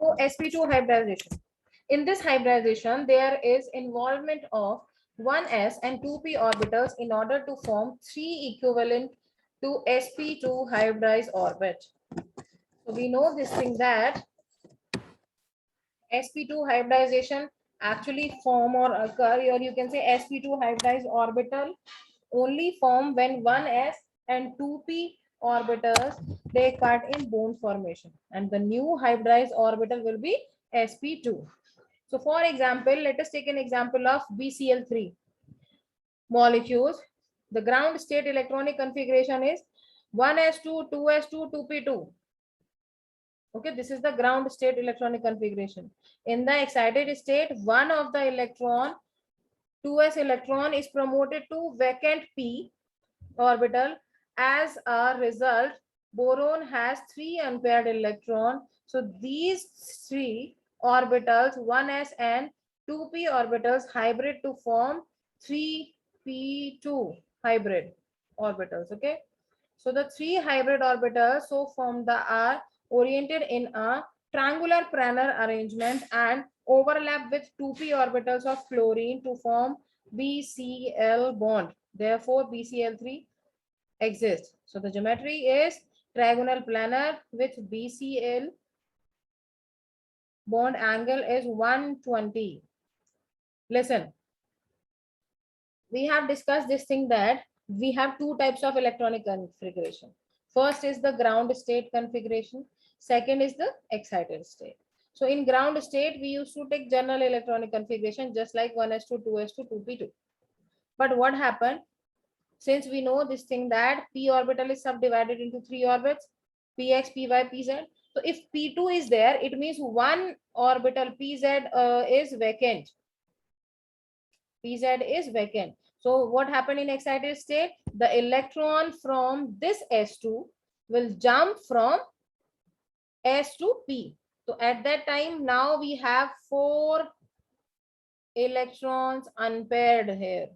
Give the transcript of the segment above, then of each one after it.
So sp2 hybridization. In this hybridization, there is involvement of 1s and 2p orbitals in order to form 3 equivalent to sp2 hybridized orbit. So we know this thing that sp2 hybridization actually form or occur, or you can say sp2 hybridized orbital only form when 1s and 2p orbitals take part in bond formation, and the new hybridized orbital will be sp2. So for example, let us take an example of BCl3 molecules. The ground state electronic configuration is 1s2, 2s2, 2p2. Okay, this is the ground state electronic configuration. In the excited state, one of the electron, 2s electron, is promoted to vacant p orbital. As a result, boron has 3 unpaired electron. So these 3 orbitals, 1s and 2p orbitals, hybrid to form 3p2 hybrid orbitals. Okay, so the 3 hybrid orbitals so formed are oriented in a triangular planar arrangement and overlap with 2p orbitals of chlorine to form BCl bond. Therefore, BCl3 exists. So the geometry is trigonal planar with BCl bond angle is 120. Listen, we have discussed this thing that we have two types of electronic configuration. First is the ground state configuration. Second is the excited state. So in ground state, we used to take general electronic configuration just like 1s2, 2s2, 2p2. But what happened? Since we know this thing that p orbital is subdivided into 3 orbits, px, py, pz. So if p2 is there, it means one orbital pz is vacant. Pz is vacant. So what happened in excited state? The electron from this s2 will jump from s to p. So at that time, now we have 4 electrons unpaired here.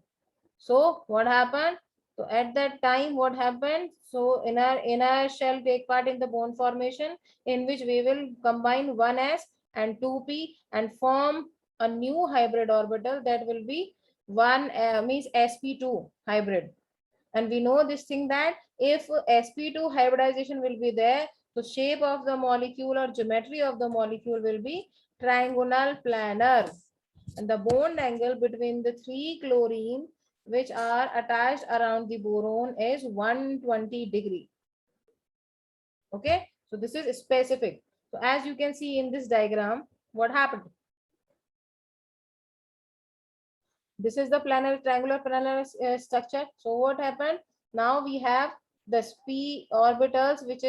So what happened? So at that time, what happened? So inner shell take part in the bond formation, in which we will combine 1s and 2p and form a new hybrid orbital that will be 1 means sp2 hybrid. And we know this thing that if sp2 hybridization will be there, the shape of the molecule or geometry of the molecule will be triangular planar, and the bond angle between the 3 chlorine which are attached around the boron is 120 degree. Okay, so this is specific. So as you can see in this diagram, what happened? This is the planar triangular planar structure. So what happened? Now we have the p orbitals which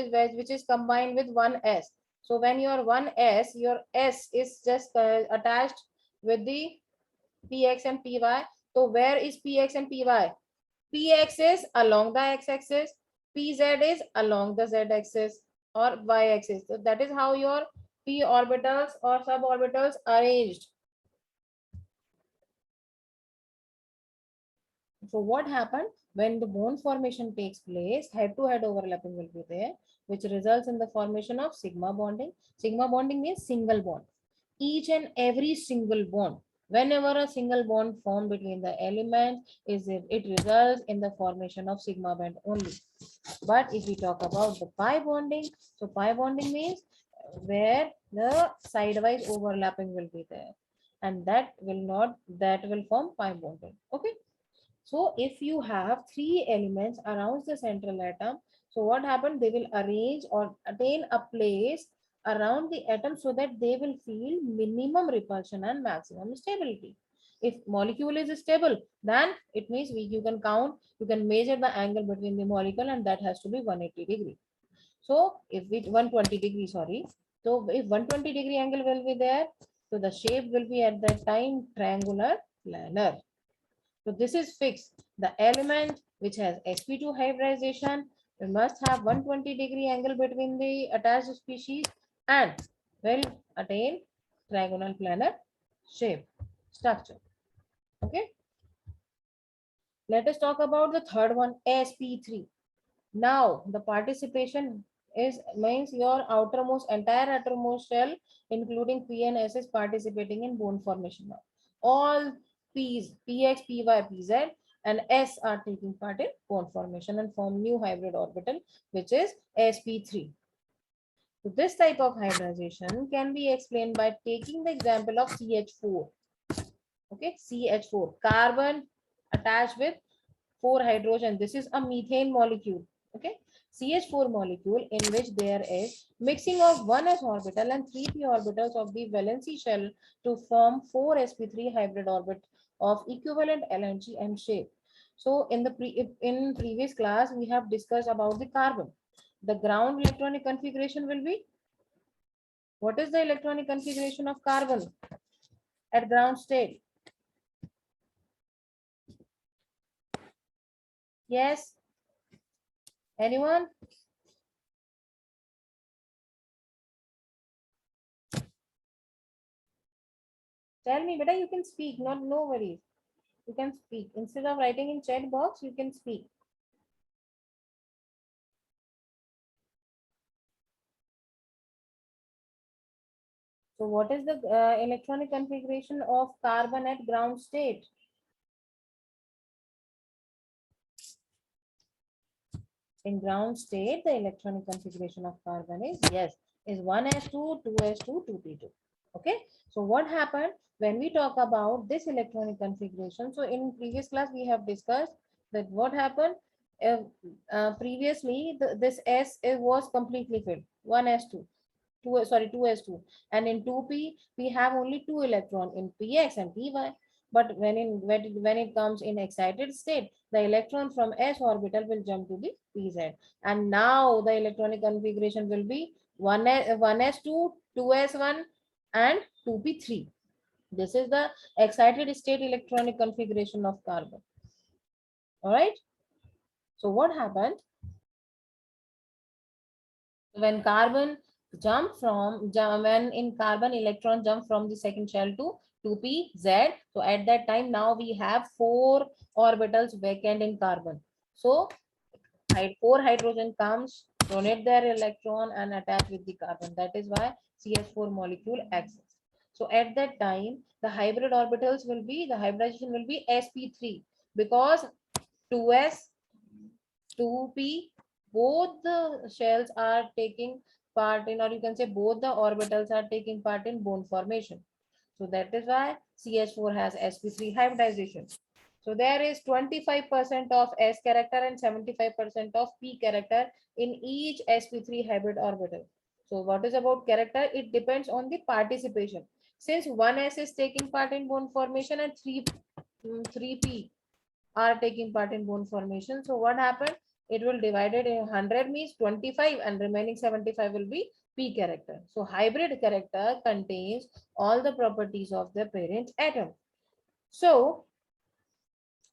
is combined with 1s. So when your 1s, your s is just attached with the px and py. So where is px and py? Px is along the x-axis, pz is along the z-axis or y-axis. So that is how your p orbitals or suborbitals arranged. So what happened when the bond formation takes place? Head-to-head overlapping will be there, which results in the formation of sigma bonding. Sigma bonding means single bond. Each and every single bond, whenever a single bond formed between the elements, it results in the formation of sigma bond only. But if we talk about the pi bonding, so pi bonding means where the sidewise overlapping will be there, and that will form pi bonding. Okay. So if you have 3 elements around the central atom, so what happened? They will arrange or attain a place around the atom so that they will feel minimum repulsion and maximum stability. If molecule is stable, then it means you can count, you can measure the angle between the molecule, and that has to be 180 degree. So if it 120 degree, sorry. So if 120 degree angle will be there, so the shape will be at that time triangular planar. So this is fixed. The element which has sp2 hybridization, we must have 120 degree angle between the attached species and will attain trigonal planar shape structure. Okay. Let us talk about the third one, sp3. Now the participation is means your entire outermost shell, including P and S, is participating in bone formation now. All P's, PX, PY, PZ, and S are taking part in bone formation and form new hybrid orbital, which is sp3. So this type of hybridization can be explained by taking the example of CH4. Okay, CH4, carbon attached with 4 hydrogen. This is a methane molecule. Okay, CH4 molecule in which there is mixing of 1s orbital and 3p orbitals of the valency shell to form 4 sp3 hybrid orbit of equivalent energy and shape. So in the previous class we have discussed about the carbon. The ground electronic configuration will be, what is the electronic configuration of carbon at ground state? Yes, anyone? Tell me, beta, you can speak, not no worries. You can speak. Instead of writing in chat box, you can speak. So what is the electronic configuration of carbon at ground state? In ground state, the electronic configuration of carbon is, yes, is 1s2, 2s2, 2p2. Okay. So what happened when we talk about this electronic configuration? So in previous class, we have discussed that what happened previously, this S was completely filled, 1s2. 2s2, and in 2p we have only 2 electron in px and py, but when it comes in excited state, the electron from s orbital will jump to the pz, and now the electronic configuration will be 1s2, 2s1, and 2p3. This is the excited state electronic configuration of carbon. All right, so what happened when carbon when in carbon electron jump from the second shell to 2pz, so at that time now we have 4 orbitals vacant in carbon. So 4 hydrogen comes, donate their electron and attach with the carbon. That is why CH4 molecule exists. So at that time the hybrid orbitals will be, the hybridization will be sp3, because 2s, 2p, both the shells are taking part in, or you can say both the orbitals are taking part in bone formation. So that is why CH4 has sp3 hybridization. So there is 25% of S character and 75% of P character in each sp3 hybrid orbital. So what is about character? It depends on the participation. Since one S is taking part in bone formation and 3P are taking part in bone formation. So what happened? It will divided in 100 means 25, and remaining 75 will be P character. So hybrid character contains all the properties of the parent atom. So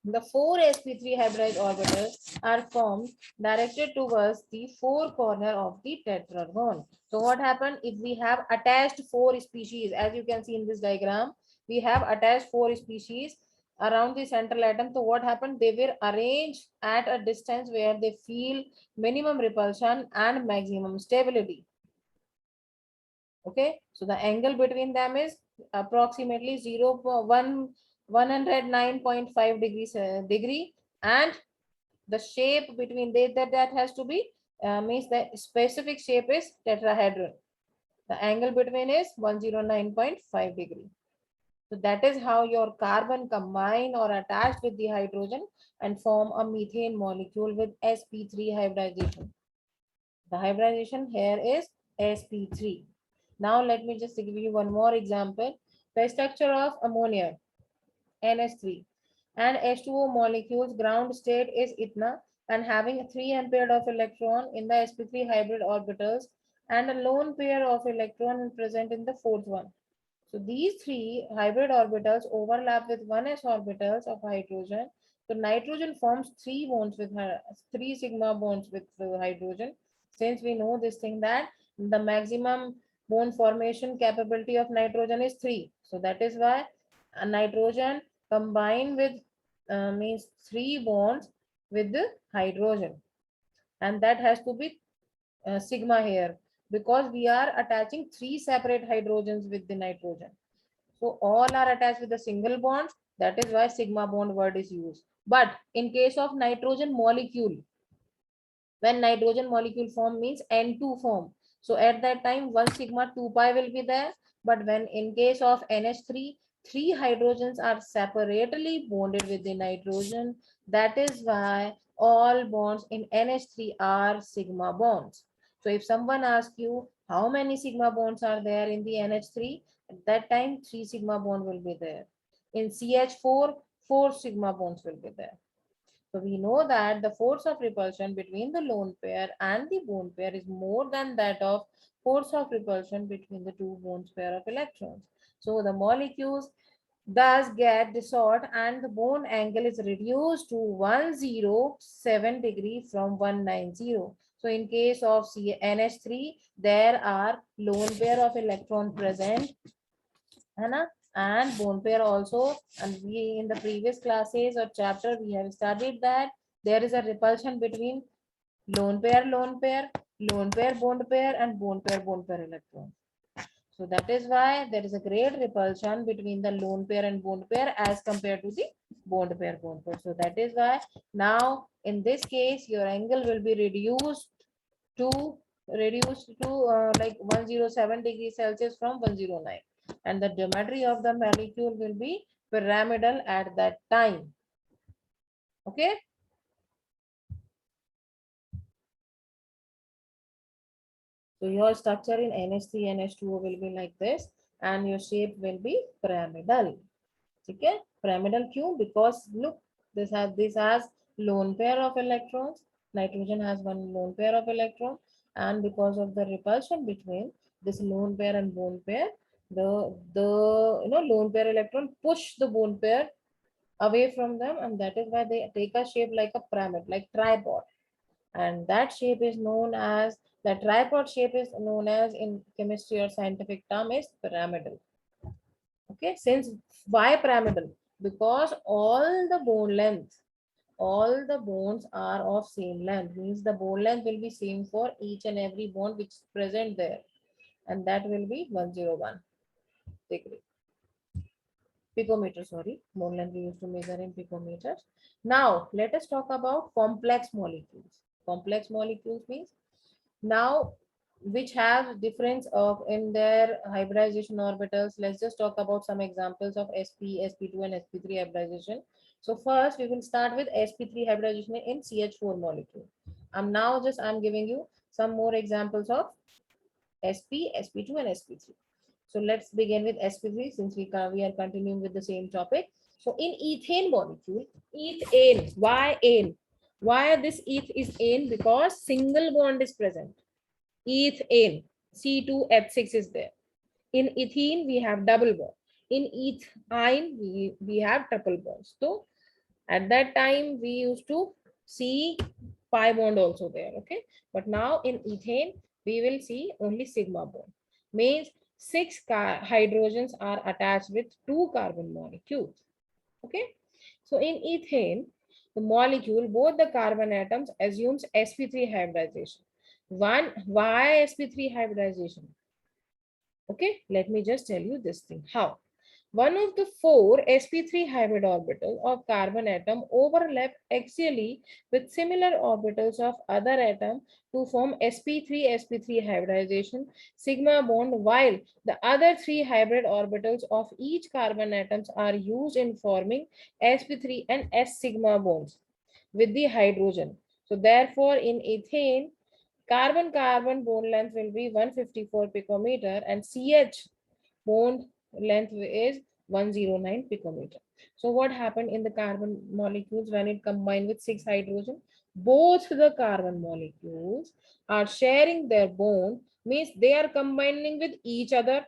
the 4 sp3 hybrid orbitals are formed directed towards the 4 corner of the tetragon. So what happened if we have attached 4 species? As you can see in this diagram, we have attached 4 species around the central atom. So what happened? They were arranged at a distance where they feel minimum repulsion and maximum stability. Okay, so the angle between them is approximately 109.5 degrees degree, and the shape between that has to be means the specific shape is tetrahedron. The angle between is 109.5 degree. So that is how your carbon combine or attach with the hydrogen and form a methane molecule with sp3 hybridization. The hybridization here is sp3. Now let me just give you one more example. The structure of ammonia, NH3, and H2O molecules ground state is ITNA and having 3 ampere of electron in the sp3 hybrid orbitals and a lone pair of electron present in the fourth one. So these 3 hybrid orbitals overlap with 1s orbitals of hydrogen. So nitrogen forms 3 bonds with her, 3 sigma bonds with hydrogen. Since we know this thing that the maximum bond formation capability of nitrogen is 3. So that is why a nitrogen combined with means 3 bonds with the hydrogen, and that has to be sigma here, because we are attaching three separate hydrogens with the nitrogen. So all are attached with a single bond. That is why sigma bond word is used. But in case of nitrogen molecule, when nitrogen molecule form means N2 form. So at that time, 1 sigma 2 pi will be there. But when in case of NH3, three hydrogens are separately bonded with the nitrogen. That is why all bonds in NH3 are sigma bonds. So if someone asks you how many sigma bonds are there in the NH3, at that time 3 sigma bond will be there. In CH4, 4 sigma bonds will be there. So we know that the force of repulsion between the lone pair and the bone pair is more than that of force of repulsion between the two bone pair of electrons. So the molecules thus get dissolved and the bone angle is reduced to 107 degree from 190. So in case of NH3, there are lone pair of electron present, है and bone pair also. And we in the previous classes or chapter we have studied that there is a repulsion between lone pair lone pair, lone pair bond pair, and bone pair electron. So that is why there is a great repulsion between the lone pair and bond pair as compared to the bond pair bond pair. So that is why now in this case your angle will be to reduced to like 107 degrees Celsius from 109, and the geometry of the molecule will be pyramidal at that time. Okay. So your structure in NH3 NH2O will be like this, and your shape will be pyramidal. Okay, pyramidal क्यों? Because look, this has lone pair of electrons. Nitrogen has one lone pair of electron, and because of the repulsion between this lone pair and bone pair, the lone pair electron push the bone pair away from them, and that is why they take a shape like a pyramid, like tripod. And that shape is known as, the tripod shape is known as in chemistry or scientific term is pyramidal. Okay, since why pyramidal? Because all the bones are of same length, means the bone length will be same for each and every bone which is present there, and that will be 101 degree. Picometer, sorry, bone length we used to measure in picometers. Now let us talk about complex molecules. Complex molecules means now which have difference of in their hybridization orbitals. Let's just talk about some examples of sp2 and sp3 hybridization. So first we will start with sp3 hybridization in CH4 molecule. I'm giving you some more examples of sp2 and sp3. So let's begin with sp3 since we are continuing with the same topic. So in ethane molecule, ethane, why ane? Why this eth is ane? Because single bond is present. Ethane, C2H6 is there. In ethene, we have double bond. In ethine, we have triple bonds. So at that time, we used to see pi bond also there, okay? But now in ethane, we will see only sigma bond. Means six hydrogens are attached with two carbon molecules, okay? So in ethane, the molecule, both the carbon atoms assumes sp3 hybridization. Why sp3 hybridization? Okay, let me just tell you this thing. How? One of the four sp3 hybrid orbitals of carbon atom overlap axially with similar orbitals of other atom to form sp3 hybridization sigma bond, while the other three hybrid orbitals of each carbon atoms are used in forming sp3 and s sigma bonds with the hydrogen. So therefore in ethane, carbon-carbon bond length will be 154 picometer and CH bond length is 109 picometer. So what happened in the carbon molecules when it combined with 6 hydrogen? Both the carbon molecules are sharing their bond, means they are combining with each other.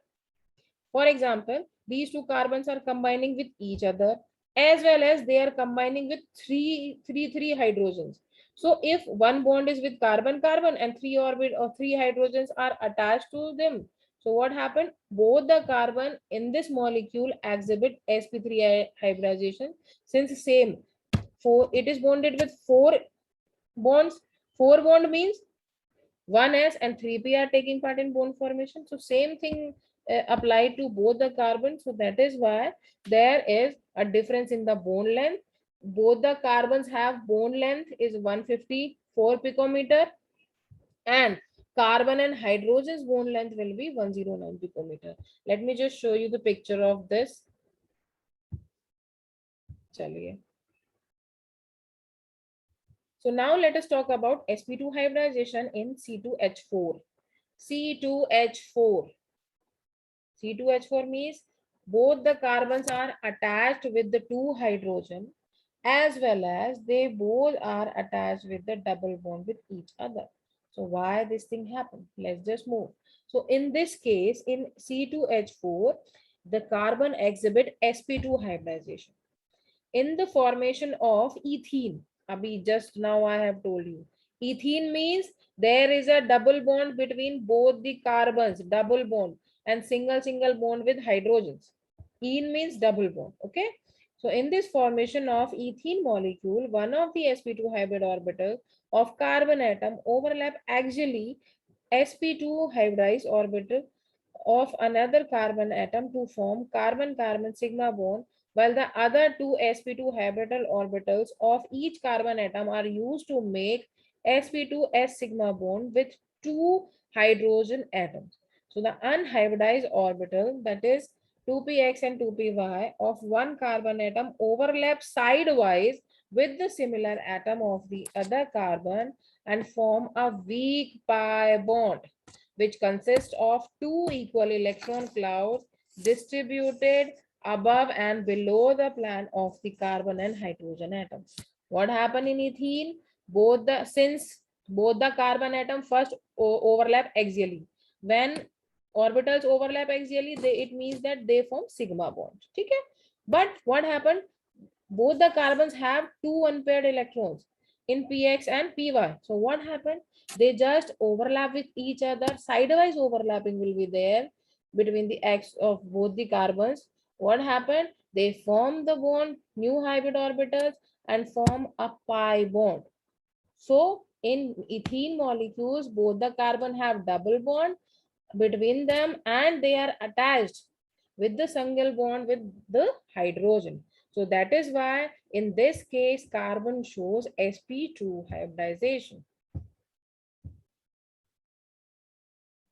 For example, these two carbons are combining with each other, as well as they are combining with three hydrogens. So if one bond is with carbon and three hydrogens are attached to them, so what happened? Both the carbon in this molecule exhibit sp3 hybridization, since same four, it is bonded with four bonds. Four bond means 1s and 3p are taking part in bond formation. So same thing applied to both the carbons. So that is why there is a difference in the bond length. Both the carbons have bond length is 154 picometer, and carbon and hydrogen's bond length will be 109 picometer. Let me just show you the picture of this. Chaliye. So now let us talk about sp2 hybridization in C2H4. C2H4. C2H4 means both the carbons are attached with the two hydrogen, as well as they both are attached with the double bond with each other. So why this thing happened? Let's just move. So in this case, in C2H4, the carbon exhibit sp2 hybridization in the formation of ethene. Abhi, just now I have told you. Ethene means there is a double bond between both the carbons, double bond, and single bond with hydrogens. Ene means double bond. Okay. So in this formation of ethene molecule, one of the sp2 hybrid orbital of carbon atom overlap axially sp2 hybridized orbital of another carbon atom to form carbon-carbon sigma bond, while the other two sp2 habitable orbitals of each carbon atom are used to make sp2s sigma bond with two hydrogen atoms. So the unhybridized orbital, that is 2px and 2py of one carbon atom, overlap sidewise with the similar atom of the other carbon and form a weak pi bond, which consists of two equal electron clouds distributed above and below the plan of the carbon and hydrogen atoms. What happened in ethene? Since both the carbon atom first overlap axially. When orbitals overlap axially, it means that they form sigma bond. Okay? But what happened? Both the carbons have two unpaired electrons in px and py. So what happened? They just overlap with each other. Sidewise overlapping will be there between the x of both the carbons. What happened? They form the bond, new hybrid orbitals, and form a pi bond. So in ethene molecules, both the carbon have double bond between them, and they are attached with the single bond with the hydrogen. So that is why in this case carbon shows sp2 hybridization.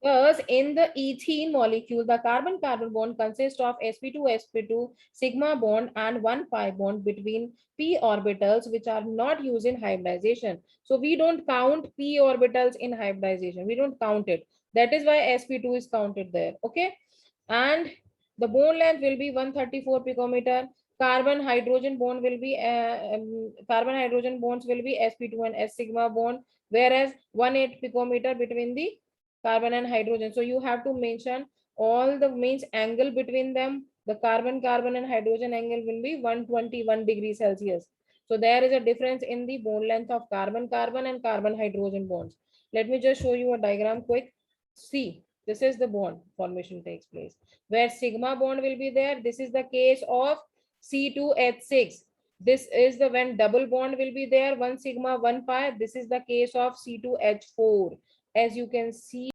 Thus, in the ethene molecule, the carbon-carbon bond consists of sp2 sigma bond and one pi bond between p orbitals, which are not used in hybridization. So we don't count p orbitals in hybridization. We don't count it. That is why sp2 is counted there. Okay. And the bond length will be 134 picometer. Carbon hydrogen bond will be carbon hydrogen bonds will be sp2 and s sigma bond, whereas 18 picometer between the carbon and hydrogen. So you have to mention all the means angle between them. The carbon and hydrogen angle will be 121 degrees Celsius. So there is a difference in the bond length of carbon and carbon hydrogen bonds. Let me just show you a diagram quick. See, this is the bond formation takes place where sigma bond will be there. This is the case of C2H6. This is the when double bond will be there, one sigma, one pi. This is the case of C2H4. As you can see,